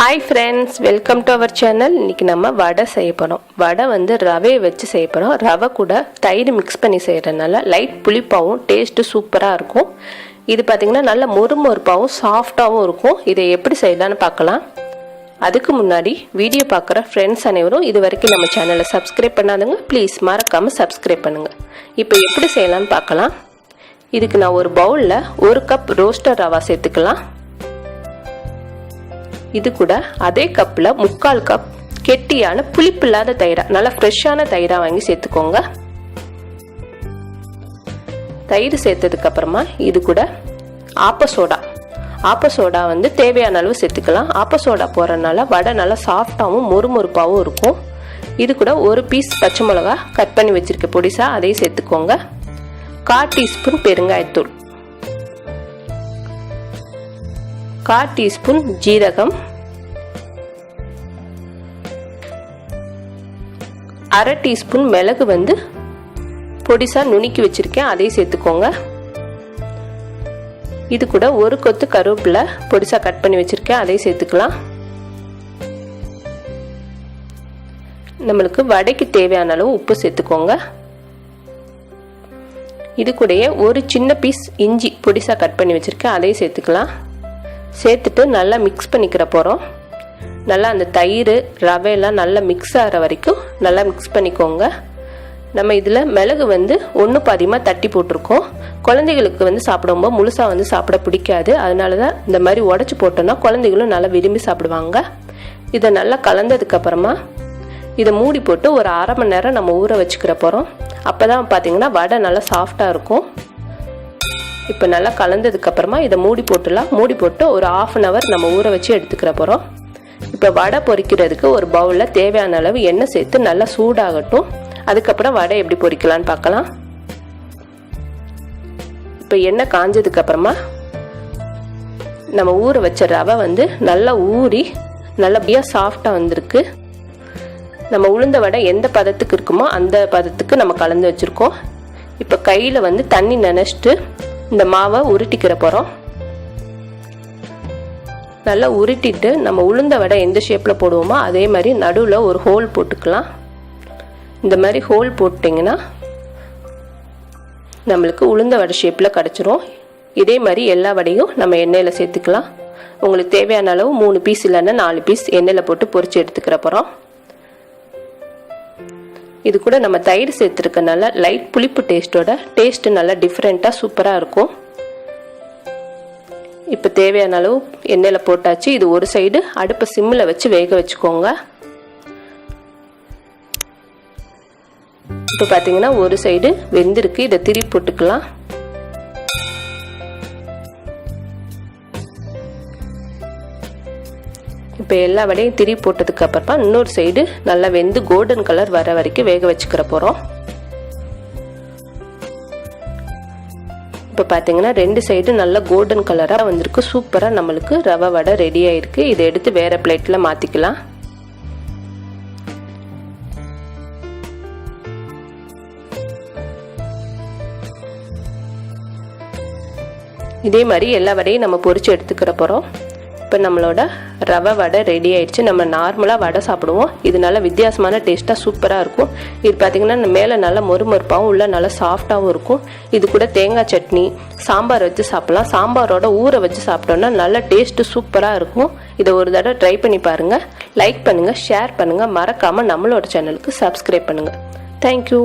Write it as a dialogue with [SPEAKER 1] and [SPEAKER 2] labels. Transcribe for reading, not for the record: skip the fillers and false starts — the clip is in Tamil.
[SPEAKER 1] Hi friends, welcome to our channel. இன்றைக்கி நம்ம வடை செய்ய போகிறோம். வடை வந்து ரவையை வச்சு செய்ய போகிறோம். ரவை கூட தயிர் மிக்ஸ் பண்ணி செய்கிறதுனால லைட் புளிப்பாகவும் டேஸ்ட்டு சூப்பராக இருக்கும். இது பார்த்திங்கன்னா நல்ல மொறுமொறுப்பாகவும் சாஃப்டாகவும் இருக்கும். இதை எப்படி செய்யலான்னு பார்க்கலாம். அதுக்கு முன்னாடி வீடியோ பார்க்குற ஃப்ரெண்ட்ஸ் அனைவரும் இது வரைக்கும் நம்ம சேனலை சப்ஸ்கிரைப் பண்ணாதவங்க ப்ளீஸ் மறக்காமல் சப்ஸ்கிரைப் பண்ணுங்கள். இப்போ எப்படி செய்யலான்னு பார்க்கலாம். இதுக்கு நான் ஒரு பவுலில் 1 கப் ரோஸ்டர் ரவா சேர்த்துக்கலாம். இது கூட அதே கப்பில் 3/4 கப் கெட்டியான புளிப்பில்லாத தயிரா, நல்லா ஃப்ரெஷ்ஷான தயிரா வாங்கி சேர்த்துக்கோங்க. தயிர் சேர்த்ததுக்கு அப்புறமா இது கூட ஆப்ப சோடா வந்து தேவையான அளவு சேர்த்துக்கலாம். ஆப்ப சோடா போறதுனால வடை நல்லா சாஃப்டாகவும் மொறுமொறுப்பாகவும் இருக்கும். இது கூட 1 பீஸ் பச்சை மிளகா கட் பண்ணி வச்சிருக்க பொடிசா, அதையும் சேர்த்துக்கோங்க. 1/4 டீஸ்பூன் பெருங்காயத்தூள், 1/4 டீஸ்பூன் ஜீரகம், 1/2 டீஸ்பூன் மிளகு வந்து பொடிசா நுணுக்கி வச்சிருக்கேன், அதையும் சேர்த்துக்கோங்க. இது கூட 1 கொத்து கருவேப்பிலை பொடிசா கட் பண்ணி வச்சிருக்கேன், அதையும் சேர்த்துக்கலாம். நம்மளுக்கு வடைக்கு தேவையான அளவு உப்பு சேர்த்துக்கோங்க. இது கூடயே 1 சின்ன பீஸ் இஞ்சி பொடிசா கட் பண்ணி வச்சிருக்கேன், அதையும் சேர்த்துக்கலாம். சேர்த்துட்டு நல்லா மிக்ஸ் பண்ணிக்கிற போகிறோம். நல்லா அந்த தயிர் ரவையெல்லாம் நல்லா மிக்ஸ் ஆகிற வரைக்கும் நல்லா மிக்ஸ் பண்ணிக்கோங்க. நம்ம இதில் மிளகு வந்து 1 பாதியமாக தட்டி போட்டிருக்கோம். குழந்தைகளுக்கு வந்து சாப்பிடும்போது முழுசாக வந்து சாப்பிட பிடிக்காது. அதனால தான் இந்த மாதிரி உடச்சி போட்டோன்னா குழந்தைகளும் நல்லா விரும்பி சாப்பிடுவாங்க. இதை நல்லா கலந்ததுக்கப்புறமா இதை மூடி போட்டு ஒரு 1/2 மணி நேரம் நம்ம ஊற வச்சுக்கிற போகிறோம். அப்போ தான் பார்த்திங்கன்னா வடை நல்லா சாஃப்டாக இருக்கும். இப்போ நல்லா கலந்ததுக்கப்புறமா இதை மூடி போட்டுடலாம். மூடி போட்டு ஒரு 1/2 hour நம்ம ஊற வச்சு எடுத்துக்கிற போகிறோம். இப்போ வடை பொரிக்கிறதுக்கு ஒரு பவுலில் தேவையான அளவு எண்ணெய் சேர்த்து நல்லா சூடாகட்டும். அதுக்கப்புறம் வடை எப்படி பொரிக்கலான்னு பார்க்கலாம். இப்போ எண்ணெய் காஞ்சதுக்கப்புறமா நம்ம ஊற வச்ச ரவை வந்து நல்லா ஊறி நல்லபடியாக சாஃப்டாக வந்திருக்கு. நம்ம உளுந்த வடை எந்த பதத்துக்கு இருக்குமோ அந்த பதத்துக்கு நம்ம கலந்து வச்சுருக்கோம். இப்போ கையில் வந்து தண்ணி நனைச்சிட்டு இந்த மாவை உருட்டிக்கிற போகிறோம். நல்லா உருட்டிட்டு நம்ம உளுந்த வடை எந்த ஷேப்பில் போடுவோமோ அதே மாதிரி நடுவில் ஒரு ஹோல் போட்டுக்கலாம். இந்த மாதிரி ஹோல் போட்டிங்கன்னா நம்மளுக்கு உளுந்த வடை ஷேப்பில் கிடச்சிரும். இதே மாதிரி எல்லா வடையும் நம்ம எண்ணெயில் சேர்த்துக்கலாம். உங்களுக்கு தேவையான அளவு 3 பீஸ் இல்லைன்னா 4 பீஸ் எண்ணெயில் போட்டு பொரிச்சு எடுத்துக்கிற போகிறோம். இது கூட நம்ம தயிர் சேர்த்துருக்கனால லைட் புளிப்பு டேஸ்ட்டு நல்லா டிஃப்ரெண்ட்டாக சூப்பராக இருக்கும். இப்போ தேவையான அளவு எண்ணெயில் போட்டாச்சு. இது ஒரு சைடு அடுப்பை சிம்மில் வச்சு வேக வச்சுக்கோங்க. இப்போ பார்த்தீங்கன்னா ஒரு சைடு வெந்திருக்கு. இதை திருப்பி போட்டுக்கலாம். இப்போ எல்லா வடையும் திருப்பி போட்டதுக்கு அப்புறமா இன்னொரு சைடு நல்லா வெந்து கோல்டன் கலர் வர வரைக்கும் வேக வச்சுக்கிற போகிறோம். இப்போ பார்த்தீங்கன்னா 2 சைடு நல்லா கோல்டன் கலராக வந்திருக்கு. சூப்பராக நம்மளுக்கு ரவை வடை ரெடி ஆயிருக்கு. இதை எடுத்து வேற பிளேட்டில் மாற்றிக்கலாம். இதே மாதிரி எல்லா வடையும் நம்ம பொரிச்சு எடுத்துக்கிற போகிறோம். இப்போ நம்மளோட ரவை வடை ரெடி ஆயிடுச்சு. நம்ம நார்மலாக வடை சாப்பிடுவோம். இது நல்லா வித்தியாசமான டேஸ்ட்டாக சூப்பராக இருக்கும். இது பார்த்திங்கன்னா மேலே நல்லா மொறுமொறுப்பாகவும் உள்ள நல்லா சாஃப்டாகவும் இருக்கும். இது கூட தேங்காய் சட்னி சாம்பார் வச்சு சாப்பிட்லாம். சாம்பாரோட ஊற வச்சு சாப்பிட்டோன்னா நல்லா டேஸ்ட்டு சூப்பராக இருக்கும். இதை ஒரு தடவை ட்ரை பண்ணி பாருங்கள். லைக் பண்ணுங்கள், ஷேர் பண்ணுங்கள், மறக்காமல் நம்மளோட சேனலுக்கு சப்ஸ்கிரைப் பண்ணுங்கள். தேங்க்யூ.